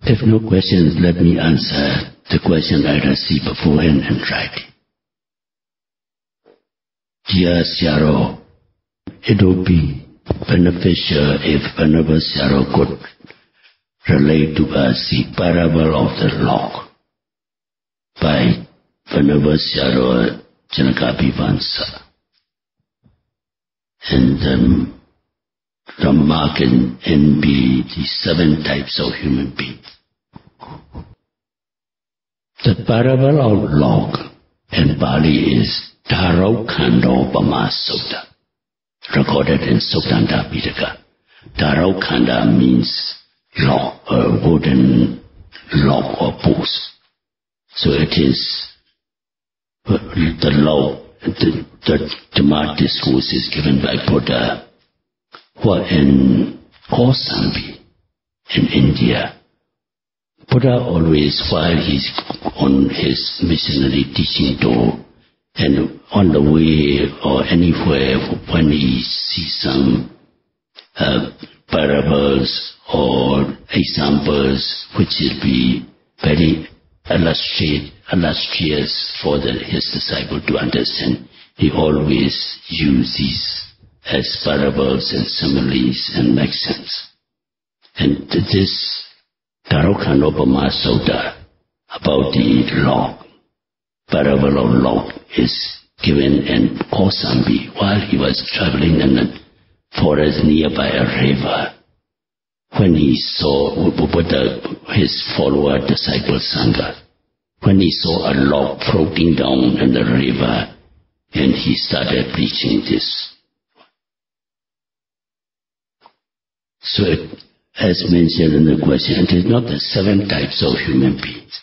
If no questions, let me answer the question I received beforehand and writing. Dear Sayadaw, it would be beneficial if Venerable Sayadaw could relate to us the parable of the log by Venerable Sayadaw Janakapivansa. And remark and be the 7 types of human beings. The parable of log in Bali is Darau Khando Pama Sutta, recorded in Sunanda Pitaka. Darau Khanda means log, a wooden log or post. So it is the log, the Dhamma discourse is given by Buddha in Kosambi in India. Buddha always, while he's on his missionary teaching tour and on the way or anywhere, when he sees some parables or examples which will be very illustrious for his disciple to understand, he always uses these as parables and similes and maxims. And this Darukhanopama Sutta about the log, parable of log, is given in Kosambi while he was traveling in a forest nearby a river. When he saw his follower, disciple Sangha, when he saw a log floating down in the river, and he started preaching this. So, as mentioned in the question, it is not the 7 types of human beings.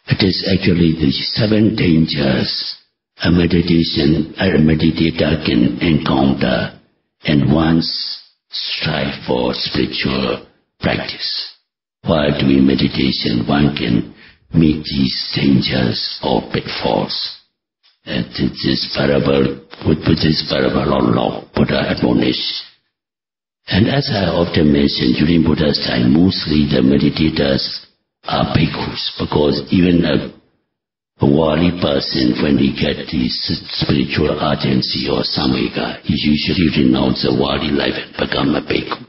It is actually the 7 dangers a meditator can encounter and once strive for spiritual practice. While doing meditation, one can meet these dangers or pitfalls. This parable, with this parable of law, Buddha admonished. And as I often mentioned, during Buddha's time, mostly the meditators are bhikkhus, because even a wali person, when he gets this spiritual urgency or samvega, he usually renounce the wali life and become a bhikkhu.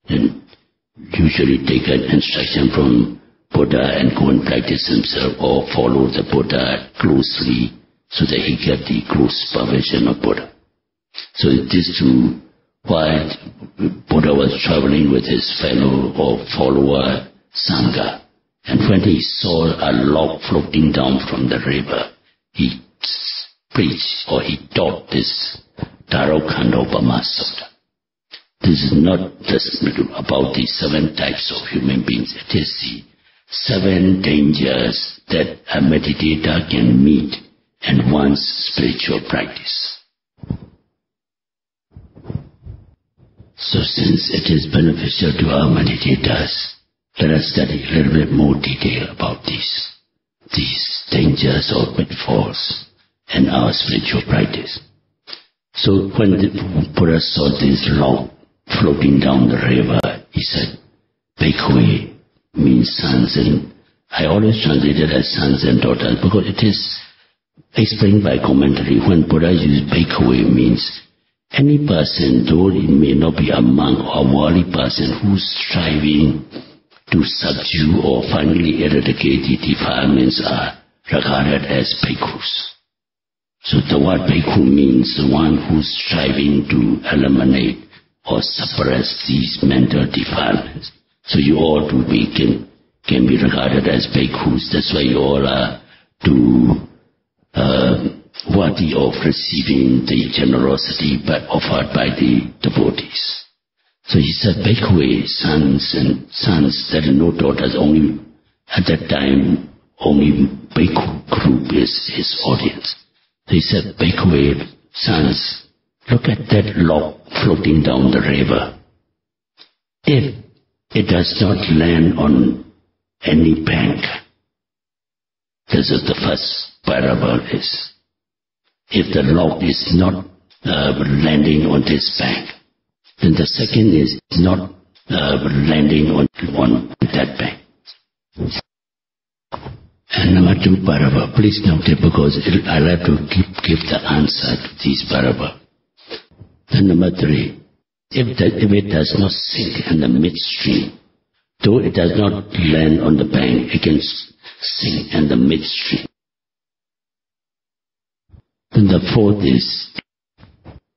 And usually take an instruction from Buddha and go and practice himself or follow the Buddha closely so that he get the close supervision of Buddha. So these two, while Buddha was traveling with his fellow or follower Sangha, and when he saw a log floating down from the river, he preached or he taught this Darukhanopama Sutta. This is not just about the 7 types of human beings. It is the 7 dangers that a meditator can meet in one's spiritual practice. So since it is beneficial to our meditators, let us study a little bit more detail about these dangers or pitfalls in our spiritual practice. So when the Buddha saw this log floating down the river, he said, Bhikkhu means sons, and I always translate it as sons and daughters because it is explained by commentary. When Buddha used Bhikkhu means any person, though it may not be a monk or a wali person, who's striving to subdue or finally eradicate the defilements are regarded as bhikkhus. So the word bhikkhu means the one who's striving to eliminate or suppress these mental defilements. So you all can be regarded as bhikkhus. That's why you all are worthy of receiving the generosity offered by the devotees. So he said, Bhikkhu, sons, there are no daughters, only at that time, only Bhikkhu group is his audience. So he said, Bhikkhu, sons, look at that log floating down the river. If it does not land on any bank, this is the first parable is. If the log is not landing on this bank, then the second is not landing on that bank. And number 2 parable, please note it because I'll have to give the answer to this parable. And number 3, if it does not sink in the midstream, though it does not land on the bank, it can sink in the midstream. And the 4th is,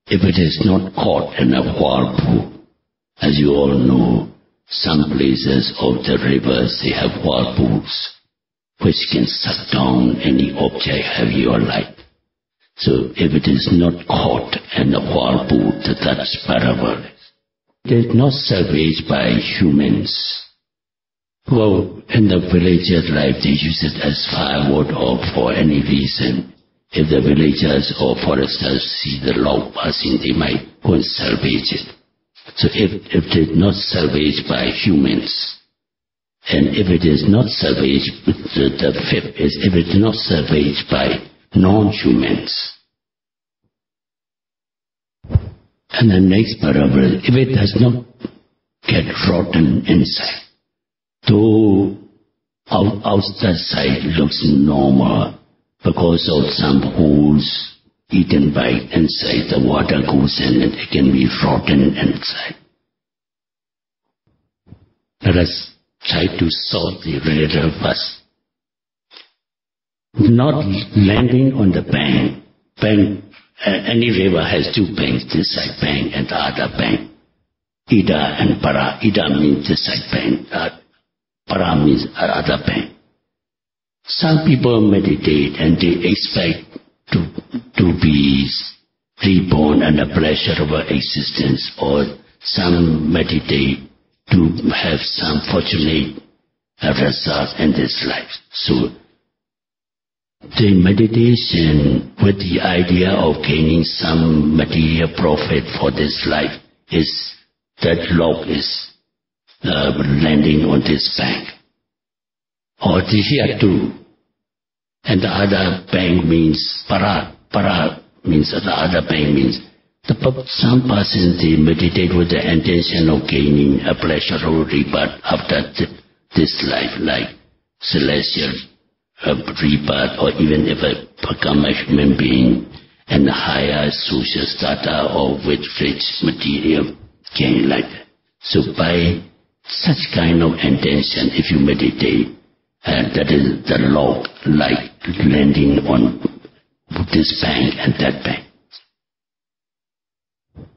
if it is not caught in a whirlpool, as you all know, some places of the rivers, they have whirlpools, which can suck down any object heavy or light. So if it is not caught in the whirlpool, that's parable. It is not salvaged by humans. Well, in the villager life, they use it as firewood or for any reason. If the villagers or foresters see the log passing, they might go and salvage it. So if it is not salvaged by humans, and if it is not salvaged, the 5th is if it is not salvaged by non-humans. And the next parable, if it does not get rotten inside, though outside side looks normal, because of some holes eaten by inside, the water goes in and it can be rotten inside. Let us try to solve the riddle first. Not landing on the bank. Any river has 2 banks, this side bank and the other bank. Ida and Para. Ida means this side bank, Para means other bank. Some people meditate and they expect to be reborn and a pleasurable existence, or some meditate to have some fortunate result in this life. So the meditation with the idea of gaining some material profit for this life is that log is landing on this bank. Or the here too. And the other bank means para. Para means the other bank means some persons they meditate with the intention of gaining a pleasurable rebirth after this life, like celestial rebirth, or even if I become a human being and a higher social strata or with rich material gain like that. So by such kind of intention, if you meditate, that is the log like landing on this bank and that bank.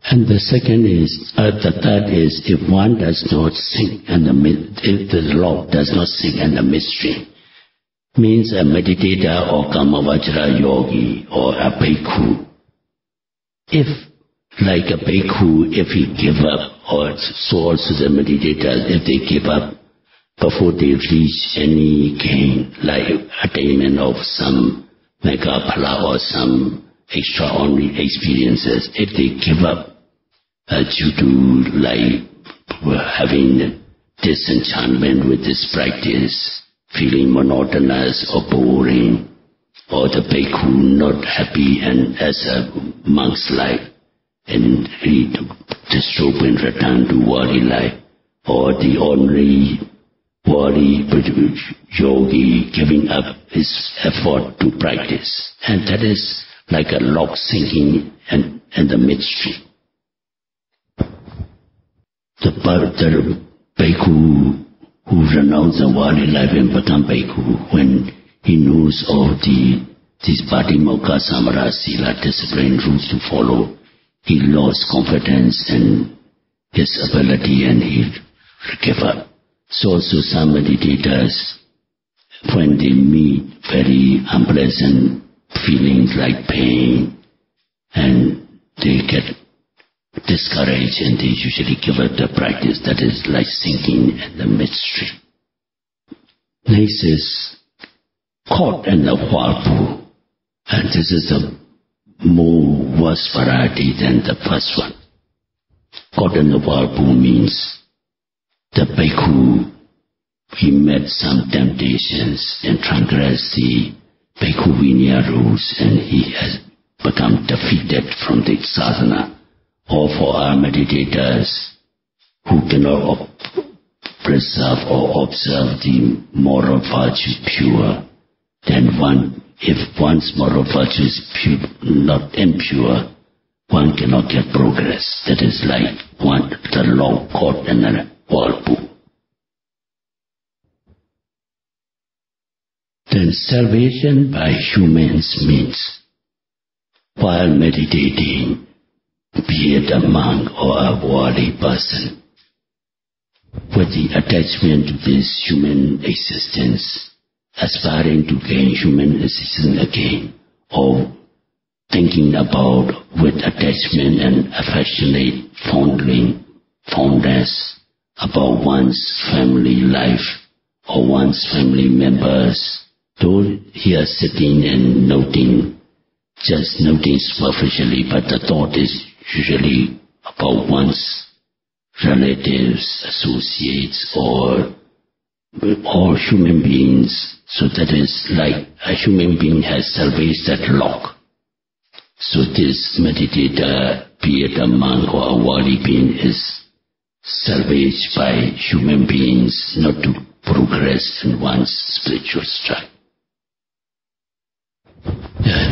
And the second is, the third is, if one does not sink in if the log does not sink in the midstream, means a meditator or Kamavajra yogi or a bhikkhu. If, like a bhikkhu, if he give up, or so also the meditators, if they give up before they reach any gain, like attainment of some megaphala or some extraordinary experiences, if they give up due to like having disenchantment with this practice, feeling monotonous or boring, or the bhikkhu not happy and as a monk's life, and he disturb and return to worldly life, or the ordinary worldly yogi giving up his effort to practice, and that is like a log sinking in the midstream. The bhikkhu who renounce the worldly life and become bhikkhu, when he knows of these Patimokkha Samara Sila discipline rules to follow, he lost confidence in his ability and he gave up. So also some meditators, when they meet very unpleasant feelings like pain, and they get discouraged and they usually give up the practice, that is like sinking in the midstream. Next is caught in the whirlpool, and this is a more worse variety than the first one. Caught in the whirlpool means the bhikkhu, he met some temptations and transgressed the bhikkhu Vinaya rules, and he has become defeated from the sadhana. Or for our meditators who cannot preserve or observe the moral virtue pure, then if one's moral virtue is pure, not impure, one cannot get progress. That is like the law caught in a whirlpool. Then salvation by humans means, while meditating, be it a monk or a worldly person, with the attachment to this human existence, aspiring to gain human existence again, or thinking about with attachment and affectionate fondness about one's family life or one's family members, though he is sitting and just noting superficially, but the thought is usually about one's relatives, associates, or human beings. So that is like a human being has salvaged that lock. So this meditator, be it a monk or a worldly being, is salvaged by human beings not to progress in one's spiritual stride.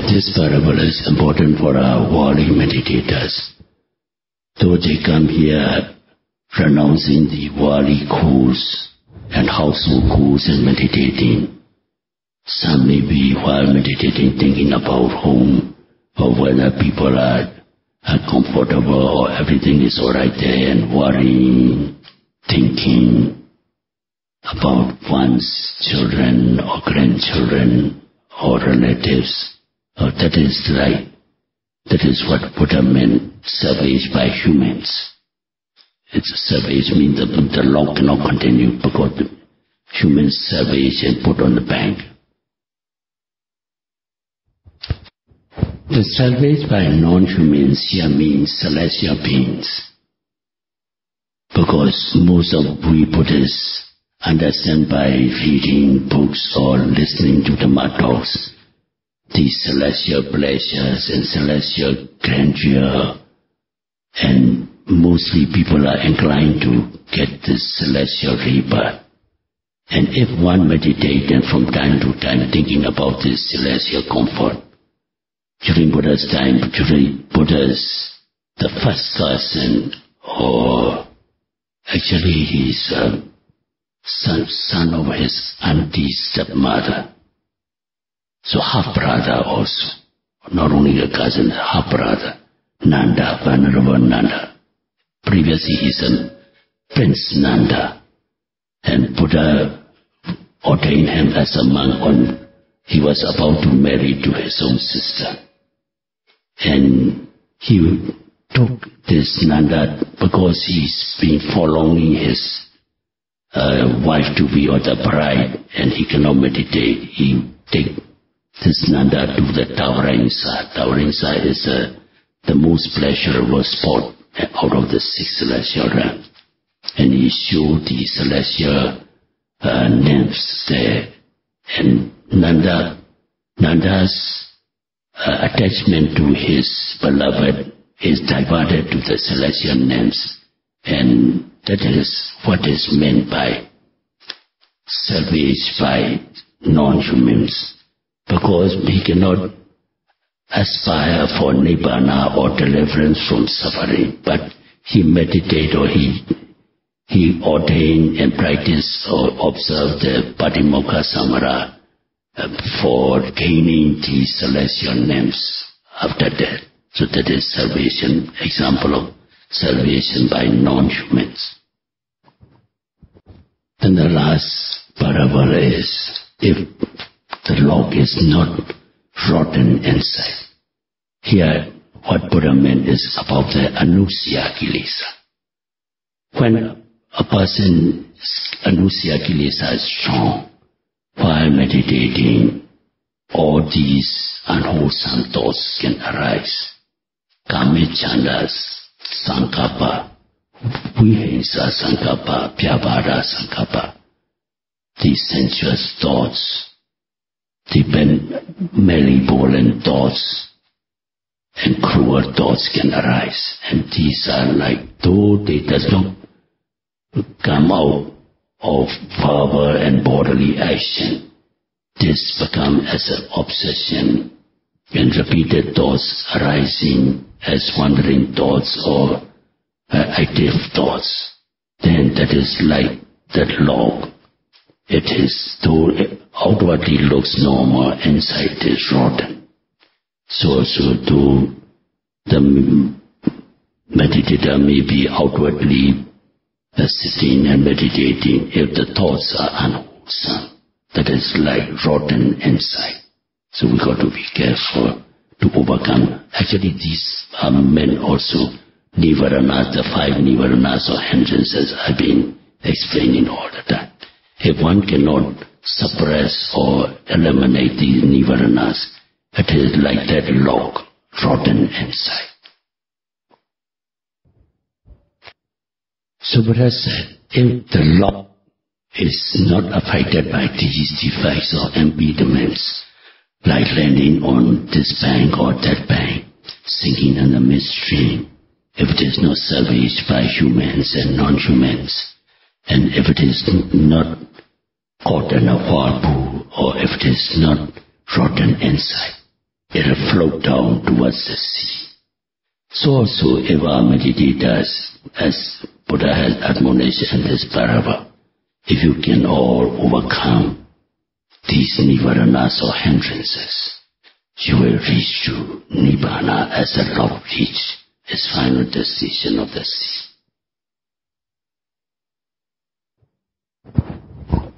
This parable is important for our worldly meditators. Though they come here renouncing the worldly course and household course and meditating, some may be while meditating thinking about home or whether people are comfortable or everything is alright there, and worrying, thinking about one's children or grandchildren or relatives. That is what Buddha meant, salvaged by humans. It's salvage means the law cannot continue because the humans salvage and put on the bank. The salvage by non-humans here means celestial beings, because most of we Buddhists understand by reading books or listening to the mud talks the celestial pleasures and celestial grandeur, and mostly people are inclined to get this celestial rebirth. And if one meditates and from time to time thinking about this celestial comfort, during Buddha's time, Buddha's the first person, or actually he's son of his auntie's stepmother. So half-brother also, not only a cousin, half-brother, Nanda, Venerable Nanda. Previously he's a Prince Nanda, and Buddha ordained him as a monk when he was about to marry to his own sister. And he took this Nanda because he's been following his wife to be or the bride, and he cannot meditate. He take this Nanda to the Tawaringsa. Tawaringsa is the most pleasurable spot out of the six celestial realms, and he showed the celestial nymphs there. And Nanda's attachment to his beloved is diverted to the celestial nymphs, and that is what is meant by salvaged by non-humans, because he cannot aspire for nibbana or deliverance from suffering, but he meditate or he ordained and practiced or observed the Patimokkha Samara for gaining the celestial nymphs after death. So that is salvation, example of salvation by non-humans. Then the last parable is, if the lock is not rotten inside. Here, what Buddha meant is about the anusya kilesa. When a person's anusya kilesa is strong, while meditating, all these unwholesome thoughts can arise. Kamechandas, Sankappa, Vihingsa Sankappa, Pyabhara Sankappa. These sensuous thoughts, the malevolent thoughts and cruel thoughts can arise. And these are like, though they does not come out of verbal and bodily action. This becomes as an obsession, and repeated thoughts arising as wandering thoughts or active thoughts. Then that is like that log. It is, though it outwardly looks normal, inside it is rotten. So though the meditator may be outwardly sitting and meditating, if the thoughts are unwholesome, that is like rotten inside. So we got to be careful to overcome. Actually, these are meant also nivaranas, the 5 nivaranas or hindrances I've been explaining all the time. If one cannot suppress or eliminate these nivaranas, it is like that log, rotten inside. So Buddha said, if the log is not affected by these defects or impediments, like landing on this bank or that bank, sinking in the midstream, if it is not salvaged by humans and non-humans, and if it is not caught in a whirlpool, or if it is not rotten inside, it will float down towards the sea. So also if our meditators, as Buddha has admonished in this parable, if you can all overcome these nivaranas or hindrances, you will reach to Nibbana as the Lord reached his final destination of the sea.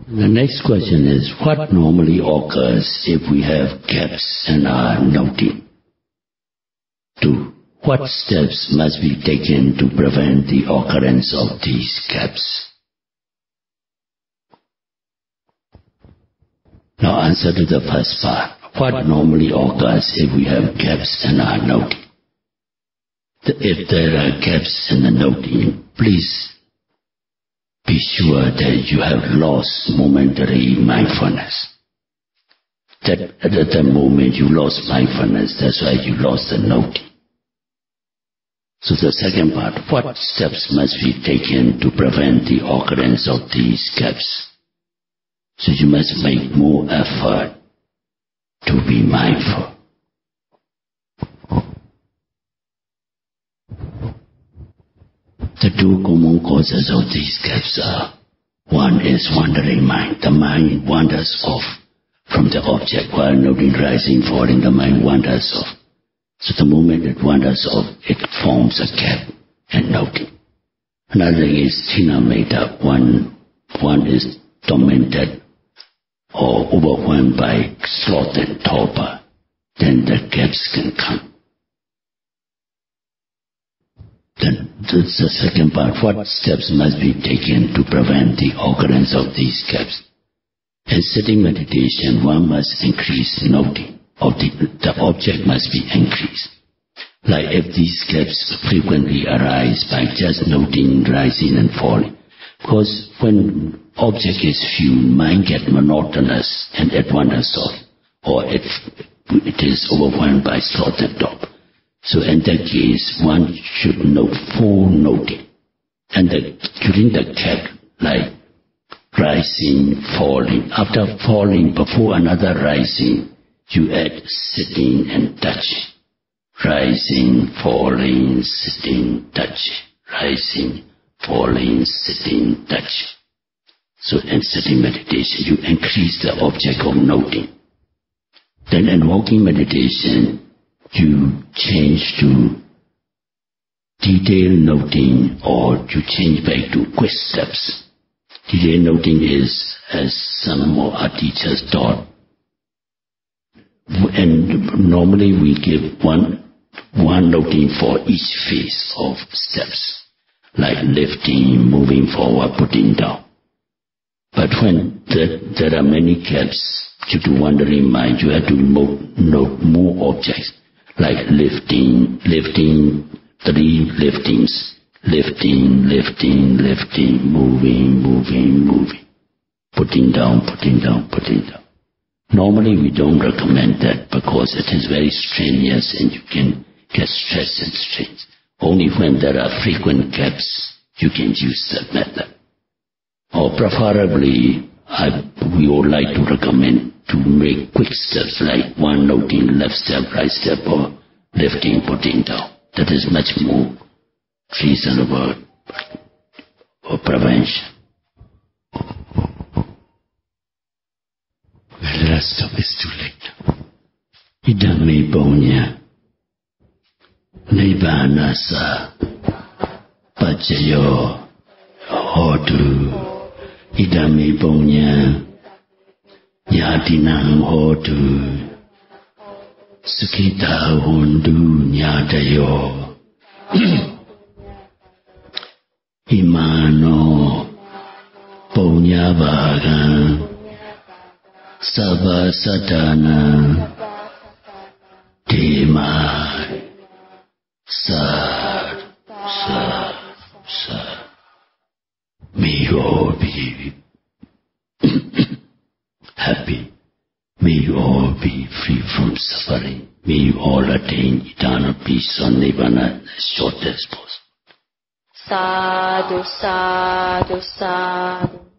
The next question is, what normally occurs if we have gaps in our noting? 2. What steps must be taken to prevent the occurrence of these gaps? Now answer to the first part. What normally occurs if we have gaps in our noting? If there are gaps in the noting, please be sure that you have lost momentary mindfulness. That at that moment you lost mindfulness, that's why you lost the noting. So the second part, what steps must be taken to prevent the occurrence of these gaps? So you must make more effort to be mindful. The 2 common causes of these gaps are, 1 is wandering mind. The mind wanders off from the object while noting rising, falling, the mind wanders off. So the moment it wanders off, it forms a gap and noting. Another is tina metta. One is tormented or overwhelmed by sloth and torpor. Then the gaps can come. Then that's the second part. What steps must be taken to prevent the occurrence of these gaps? In sitting meditation, one must increase noting. The object must be increased. Like if these gaps frequently arise by just noting rising and falling. Because when object is few, mind gets monotonous and it wanders off. Or it is overwhelmed by sloth and torpor. So in that case, one should note full noting. And during the gap, like rising, falling. After falling, before another rising, you add sitting and touching. Rising, falling, sitting, touching. Rising, falling, sitting, touching. So in sitting meditation, you increase the object of noting. Then in walking meditation, you change to detailed noting, or you change back to quick steps. Detailed noting is, as some of our teachers taught, and normally we give one noting for each phase of steps, like lifting, moving forward, putting down. But when there are many gaps due to wandering mind, you have to note more objects, like lifting, 3 liftings, lifting, moving, putting down. Normally we don't recommend that because it is very strenuous and you can get stress and strains. Only when there are frequent gaps you can use that method. or preferably, we would like to recommend to make quick steps like one noting left step, right step, or lifting, putting down. That is much more reasonable for prevention. Well, the rest of it is too late. Idame Bonya Nibbanasa Pachayo Hotu Idame Bonya Yadinam Hotu Sukita Hundu Nyadayo Imano Bonya Vaga Sabha Satana Dema Sad. May you all be happy. May you all be free from suffering. May you all attain eternal peace on Nibbana as short as possible. Sadhu, sadhu, sadhu.